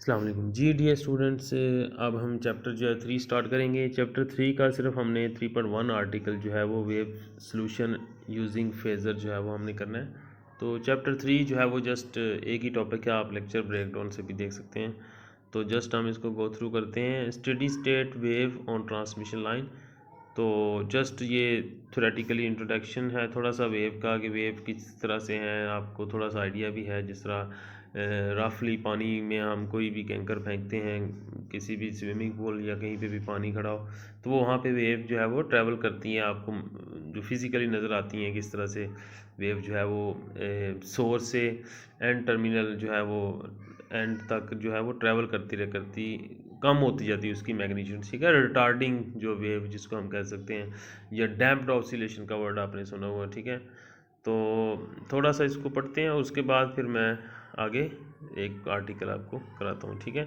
अस्सलाम वालेकुम जी dear students. अब हम चैप्टर जो है 3 स्टार्ट करेंगे। चैप्टर 3 का सिर्फ हमने 3.1 आर्टिकल जो है वो वेव सॉल्यूशन यूजिंग फेज़र जो है वो हमने करना है। तो चैप्टर 3 जो है वो जस्ट एक ही टॉपिक है, आप लेक्चर ब्रेकडाउन से भी देख सकते हैं। तो जस्ट हम इसको गो थ्रू करते हैं। Steady state wave on transmission line. तो जस्ट ये थ्योरेटिकली इंट्रोडक्शन है थोड़ा सा वेव का, कि वेव किस तरह से हैं, आपको थोड़ा सा आइडिया भी है। जिस तरह रफली पानी में हम कोई भी कैंकर फेंकते हैं, किसी भी स्विमिंग पूल या कहीं पे भी पानी खड़ा हो, तो वो वहाँ पे वेव जो है वो ट्रैवल करती हैं, आपको जो फिज़िकली नज़र आती हैं किस तरह से वेव जो है वो सोर्स से एंड टर्मिनल जो है वो एंड तक जो है वो ट्रैवल करती कम होती जाती है उसकी मैग्नीट्यूड। ठीक है, रिटार्डिंग जो वेव जिसको हम कह सकते हैं, या डैम्प्ड ऑसिलेशन का वर्ड आपने सुना हुआ। ठीक है, तो थोड़ा सा इसको पढ़ते हैं और उसके बाद फिर मैं आगे एक आर्टिकल आपको कराता हूँ। ठीक है,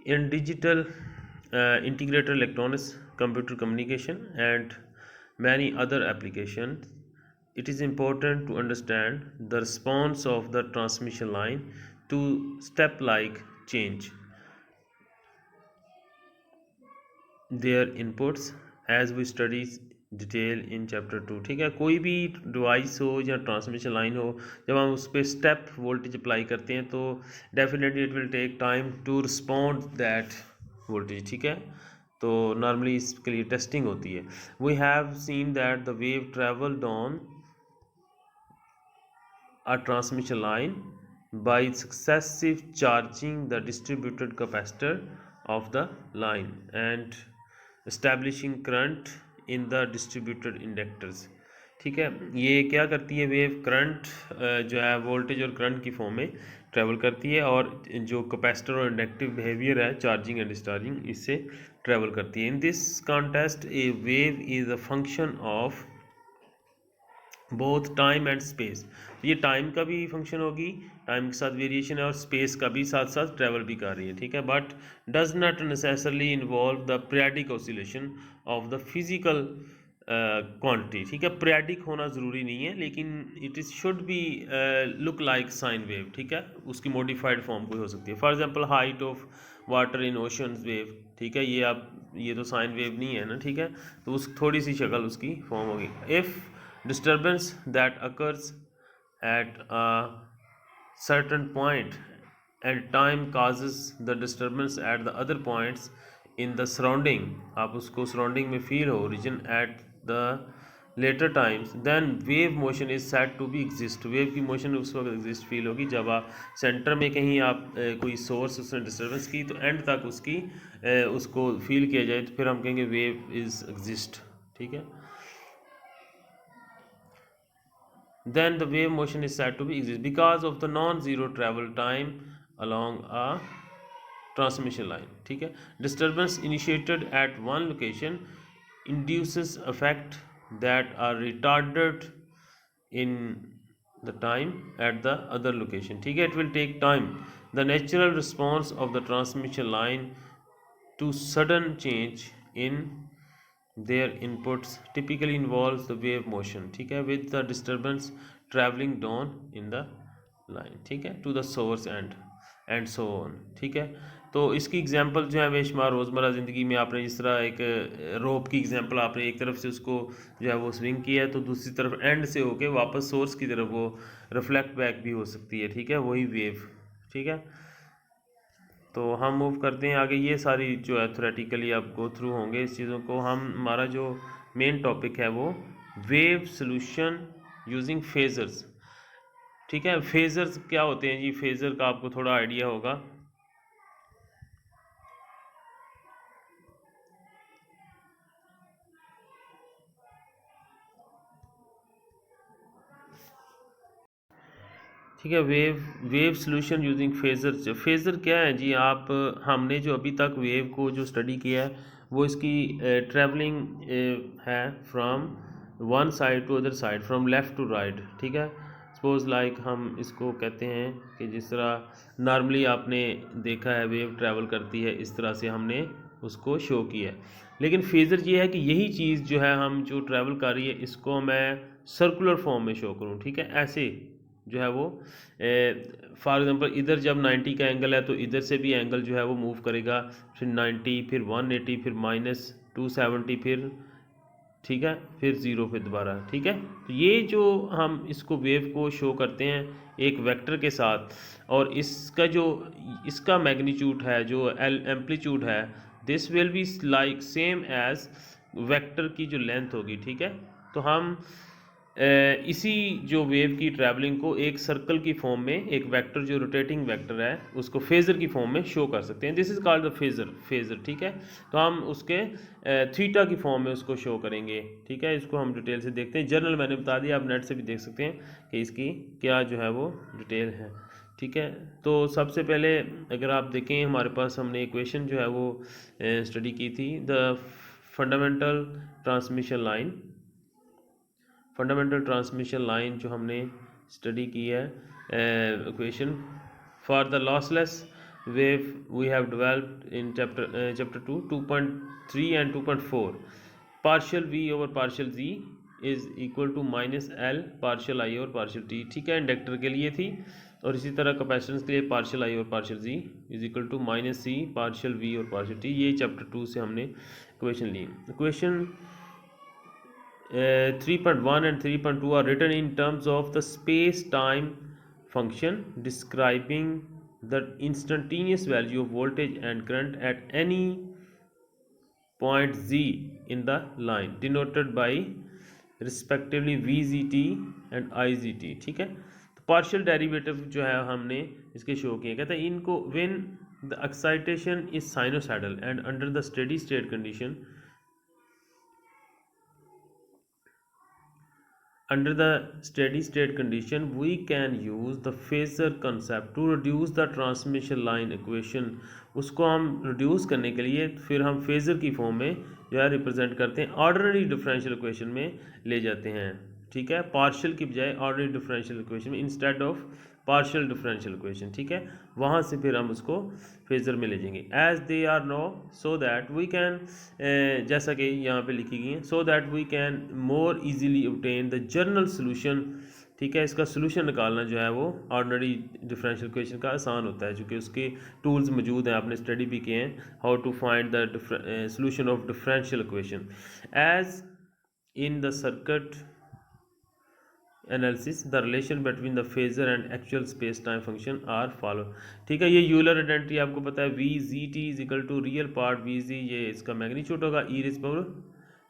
इन digital integrated electronics, computer communication and many other application, it is important to understand the response of the transmission line to step like change their inputs as we study detail in chapter 2। ठीक है, कोई भी device हो या transmission line हो, जब हम उस पर स्टेप वोल्टेज अप्लाई करते हैं तो definitely it will take time to respond that voltage. ठीक है, तो नॉर्मली इसके लिए टेस्टिंग होती है। We have seen that the wave travelled on a transmission line by successive charging the distributed capacitor of the line and establishing current in the distributed inductors। ठीक है, ये क्या करती है वेव, करंट जो है वोल्टेज और करंट की फॉर्म में ट्रेवल करती है, और जो कैपेसिटर और इंडक्टिव बिहेवियर है चार्जिंग एंड डिस्चार्जिंग, इससे ट्रेवल करती है। In this contest A wave is a function of both time and space. ये टाइम का भी फंक्शन होगी, टाइम के साथ वेरिएशन है, और स्पेस का भी साथ साथ ट्रेवल भी कर रही है। ठीक है, but does not necessarily involve the periodic oscillation of the physical quantity. ठीक है, पीरियडिक होना ज़रूरी नहीं है, लेकिन it is should be look like sine wave. ठीक है, उसकी मॉडिफाइड फॉर्म कोई हो सकती है। For example height of water in oceans wave. ठीक है, ये तो साइन वेव नहीं है ना। ठीक है, तो उस थोड़ी सी शक्ल उसकी फॉर्म होगी। If disturbance that occurs at a certain point and time causes the disturbance at the other points in the surrounding, आप उसको surrounding में feel हो region at the later times, then wave motion is said to be exist। wave की motion उस वक्त exist feel होगी जब आप center में कहीं आप कोई source उसने disturbance की तो end तक उसकी उसको feel किया जाए, तो फिर हम कहेंगे wave is exist। ठीक है, then the wave motion is said to be exist because of the non-zero travel time along a transmission line। ठीक है, disturbance initiated at one location induces effect that are retarded in the time at the other location। ठीक है, it will take time। the natural response of the transmission line to sudden change in their inputs typically involves the wave motion। ठीक है, with the disturbance traveling down in the line। ठीक है, to the source and so on। ठीक है, तो इसकी example जो है बेशुमार रोज़मर्रा ज़िंदगी में आपने जिस तरह एक रोप की एग्जांपल, आपने एक तरफ से उसको जो है वो स्विंग किया है तो दूसरी तरफ एंड से होके वापस सोर्स की तरफ वो रिफ्लेक्ट बैक भी हो सकती है। ठीक है, वही वेव। ठीक है, तो हम मूव करते हैं आगे। ये सारी जो है थ्योरेटिकली आप गो थ्रू होंगे इस चीज़ों को। हमारा जो मेन टॉपिक है वो वेव सॉल्यूशन यूजिंग फेजर्स। ठीक है, फेजर्स क्या होते हैं जी, फेजर का आपको थोड़ा आइडिया होगा। ठीक है, wave solution using phasor. Phasor क्या है जी, आप हमने जो अभी तक वेव को जो स्टडी किया है वो इसकी ट्रैवलिंग है from one side to other side, from left to right. ठीक है, सपोज लाइक हम इसको कहते हैं कि जिस तरह नॉर्मली आपने देखा है वेव ट्रैवल करती है, इस तरह से हमने उसको शो किया है। लेकिन फेजर ये है कि यही चीज़ जो है हम जो ट्रैवल कर रही है इसको मैं सर्कुलर फॉर्म में शो करूँ। ठीक है, ऐसे जो है वो फॉर एग्जांपल इधर जब 90 का एंगल है तो इधर से भी एंगल जो है वो मूव करेगा, फिर 90, फिर 180, फिर -270, फिर ठीक है, फिर 0, फिर दोबारा। ठीक है, तो ये जो हम इसको वेव को शो करते हैं एक वेक्टर के साथ, और इसका मैग्नीट्यूड है जो एम्पलीट्यूड है, this will be like same as vector की जो लेंथ होगी। ठीक है, तो हम इसी जो वेव की ट्रैवलिंग को एक सर्कल की फॉर्म में, एक वेक्टर जो रोटेटिंग वेक्टर है उसको फेज़र की फॉर्म में शो कर सकते हैं। This is called the phasor. ठीक है, तो हम उसके थीटा की फॉर्म में उसको शो करेंगे। ठीक है, इसको हम डिटेल से देखते हैं। जर्नल मैंने बता दिया, आप नेट से भी देख सकते हैं कि इसकी क्या जो है वो डिटेल है। ठीक है, तो सबसे पहले अगर आप देखें हमारे पास हमने इक्वेशन जो है वो स्टडी की थी, द फंडामेंटल ट्रांसमिशन लाइन जो हमने स्टडी की है, equation for the lossless wave we have developed in chapter 2.3 and 2.4, partial v over partial z is equal to -L partial i और पार्शियल t। ठीक है, इंडक्टर के लिए थी, और इसी तरह कैपेसिटेंस के लिए पार्शियल i और partial z is equal to -C partial v और पार्शियल t। ये चैप्टर 2 से हमने इक्वेशन ली। Equation 3.1 and 3.2 are written in terms of the space-time function describing the instantaneous value of voltage and current at any point z in the line, denoted by respectively vzt and izt। ठीक है, तो partial derivative जो है हमने इसके show किए। कहते हैं इनको when the excitation is sinusoidal and under the steady state condition, under the steady state condition we can use the phasor concept to reduce the transmission line equation। उसको हम रिड्यूस करने के लिए फिर हम फेज़र की फॉर्म में जो है रिप्रेजेंट करते हैं, ऑर्डिनरी डिफरेंशियल इक्वेशन में ले जाते हैं। ठीक है, पार्शियल की बजाय ऑर्डिनरी डिफरेंशियल इक्वेशन में, instead of partial differential equation. ठीक है, वहाँ से फिर हम उसको फेज़र में ले जाएंगे। As they are know so that we can, जैसा कि यहाँ पे लिखी गई है, so that we can more easily obtain the general solution. ठीक है, इसका सोल्यूशन निकालना जो है वो ऑर्डिनरी डिफरेंशियल इक्वेशन का आसान होता है, क्योंकि उसके टूल्स मौजूद हैं, आपने स्टडी भी किए हैं, how to find the solution of differential equation. As in the circuit analysis the relation between the phasor and actual space time function are follow. ठीक है, ये यूलर आइडेंटिटी आपको पता है, V Z T is equal to real part V Z, ये इसका magnitude होगा, E raise power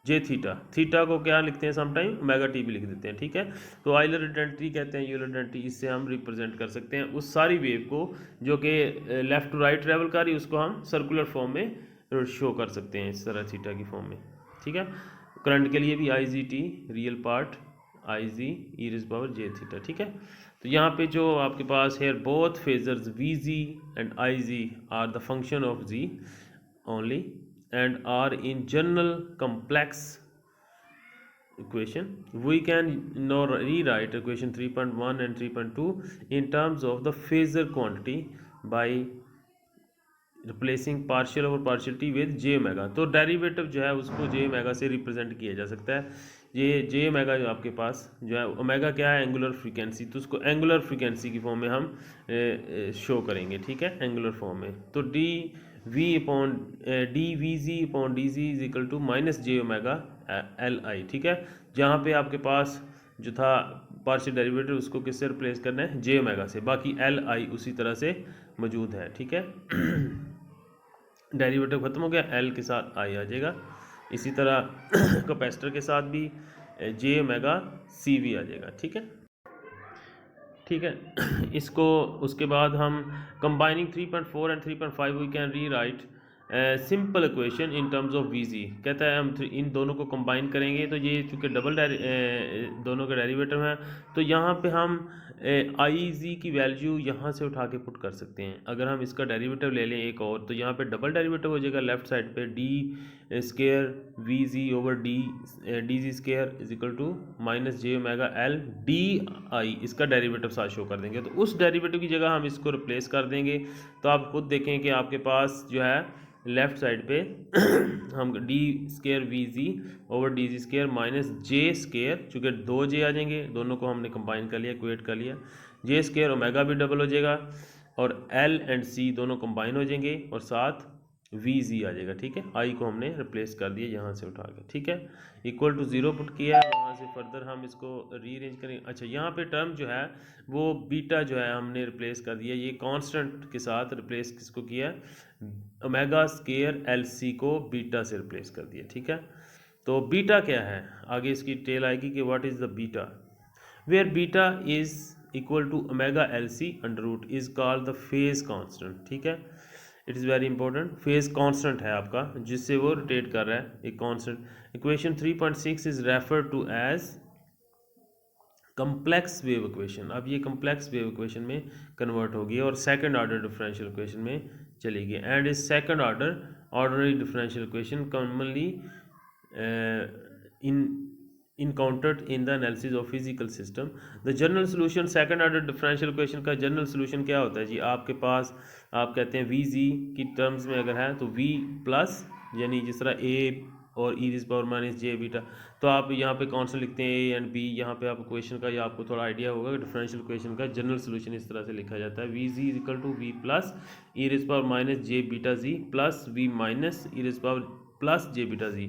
J theta. Theta को क्या लिखते हैं समटाइम, ओमेगा टी भी लिख देते हैं। ठीक है, तो आइलर आइडेंटिटी कहते हैं, यूलर आइडेंटिटी, इससे हम रिप्रेजेंट कर सकते हैं उस सारी वेव को जो कि लेफ्ट टू राइट ट्रेवल कर रही है, उसको हम सर्कुलर फॉर्म में शो कर सकते हैं इस तरह थीटा की फॉर्म में। ठीक है, करंट के लिए भी I G T real part I G E raise power J theta. ठीक है, तो यहाँ पे जो आपके पास है both phasors V G and I G are the function of G only and are in general complex equation, we can now rewrite equation 3.1 and 3.2 in terms of the phasor quantity by replacing partial over partial T with J omega. तो derivative जो है उसको जे omega से represent किया जा सकता है। ये जे ओमेगा जो आपके पास जो है, ओमेगा क्या है, एंगुलर फ्रीक्वेंसी, तो उसको एंगुलर फ्रीक्वेंसी की फॉर्म में हम शो करेंगे। ठीक है, एंगुलर फॉर्म में, तो D V upon D V Z upon D Z is equal to minus J omega L I. ठीक है, जहाँ पे आपके पास जो था पार्शियल डेरिवेटिव उसको किससे रिप्लेस करना है, जे ओमेगा से, बाकी एल आई उसी तरह से मौजूद है। ठीक है, डेरिवेटिव खत्म हो गया, एल के साथ आई आ जाएगा। इसी तरह कैपेसिटर के साथ भी जे ओमेगा सी भी आ जाएगा। ठीक है, ठीक है, इसको उसके बाद हम combining 3.4 and 3.5 we can rewrite simple equation in terms of V Z. कहता है हम इन दोनों को कंबाइन करेंगे, तो ये चूँकि डबल दोनों के डेरिवेटिव हैं, तो यहाँ पे हम आई जी की वैल्यू यहाँ से उठा के पुट कर सकते हैं। अगर हम इसका डेरिवेटिव ले लें एक और, तो यहाँ पे डबल डेरिवेटिव हो जाएगा लेफ्ट साइड पे, D square V ji over D ji square is equal to minus J omega L D I, इसका डेरिवेटिव साथ शो कर देंगे। तो उस डेरिवेटिव की जगह हम इसको रिप्लेस कर देंगे, तो आप खुद देखें कि आपके पास जो है लेफ्ट साइड पे हम डी स्केयर वी जी ओवर डी जी स्केयर माइनस जे स्केयर, चूँकि 2 जे आ जाएंगे, दोनों को हमने कंबाइन कर लिया, इक्वेट कर लिया, दिया। जे स्क्वायर ओमेगा भी डबल हो जाएगा और एल एंड सी दोनों कंबाइन हो जाएंगे और साथ वी जी आ जाएगा। ठीक है, आई को हमने रिप्लेस कर दिया यहाँ से उठा के। ठीक है, इक्वल टू 0 पुट किया, वहाँ से फर्दर हम इसको रीअरेंज करेंगे। अच्छा, यहाँ पे टर्म जो है वो बीटा जो है हमने रिप्लेस कर दिया, ये कांस्टेंट के साथ रिप्लेस किसको किया, ओमेगा स्क्वायर एल सी को बीटा से रिप्लेस कर दिया। ठीक है, तो बीटा क्या है, आगे इसकी टेल आएगी कि what is the beta, where beta is equal to omega L C under root is called the phase constant. ठीक है, it is very important, phase constant है आपका जिससे वो रोटेट कर रहा है एक constant. Equation 3.6 is refer to as complex wave equation. अब ये कम्प्लेक्स वेव इक्वेशन में कन्वर्ट होगी और सेकंड ऑर्डर डिफरेंशियल इक्वेशन में चलेगी and is second order ordinary differential equation commonly encountered in the analysis of physical system. The general solution second order differential equation का general solution क्या होता है जी, आपके पास आप कहते हैं वी जी की टर्म्स में अगर है तो v प्लस यानी जिस तरह a और e raised power minus J beta, तो आप यहाँ पे कौन सा लिखते हैं a एंड b, यहाँ पे आप इक्वेशन का या आपको थोड़ा आइडिया होगा कि डिफरेंशियल इक्वेशन का जनरल सोल्यूशन इस तरह से लिखा जाता है, V G is equal to V plus E raise power minus J beta G plus V minus E raise power plus J beta G.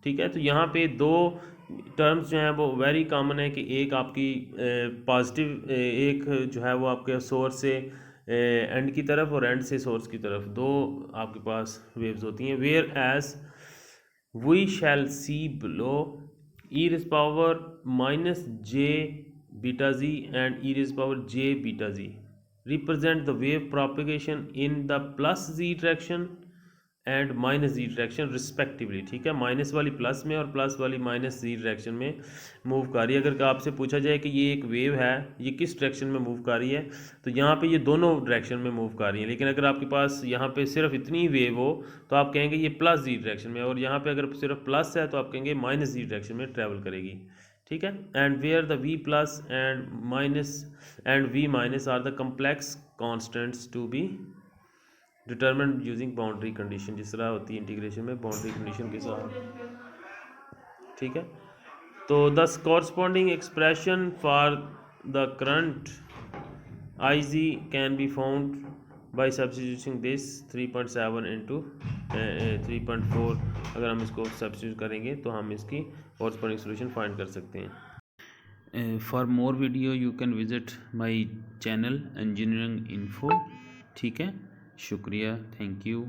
ठीक है, तो यहाँ पे दो टर्म्स जो हैं वो वेरी कॉमन है कि एक आपकी पॉजिटिव एक जो है वो आपके सोर्स से एंड की तरफ और एंड से सोर्स की तरफ दो आपके पास वेव्स होती हैं। Where as we shall see below E raise power minus J beta Z and E raise power J beta Z represent the wave propagation in the plus Z direction and minus ji direction respectively. ठीक है, minus वाली plus में और plus वाली minus जी direction में move कर रही है। अगर आपसे पूछा जाए कि ये एक वेव है ये किस डायरेक्शन में मूव कर रही है, तो यहाँ पे ये दोनों डायरेक्शन में मूव कर रही है, लेकिन अगर आपके पास यहाँ पे सिर्फ इतनी वेव हो तो आप कहेंगे ये प्लस जी डायरेक्शन में, और यहाँ पे अगर सिर्फ प्लस है तो आप कहेंगे माइनस जी डायरेक्शन में ट्रैवल करेगी। ठीक है, and where the V plus and V minus are the complex constants to be determined using boundary condition, जिस तरह होती है इंटीग्रेशन में बाउंड्री कंडीशन के साथ। ठीक है, तो the corresponding expression for the current I Z can be found by substituting this 3.7 into 3.4। अगर हम इसको सब्स्टिट्यूट करेंगे तो हम इसकी कॉरस्पॉन्डिंग सोल्यूशन फाइंड कर सकते हैं। For more video you can visit my channel engineering info. ठीक है, शुक्रिया, थैंक यू।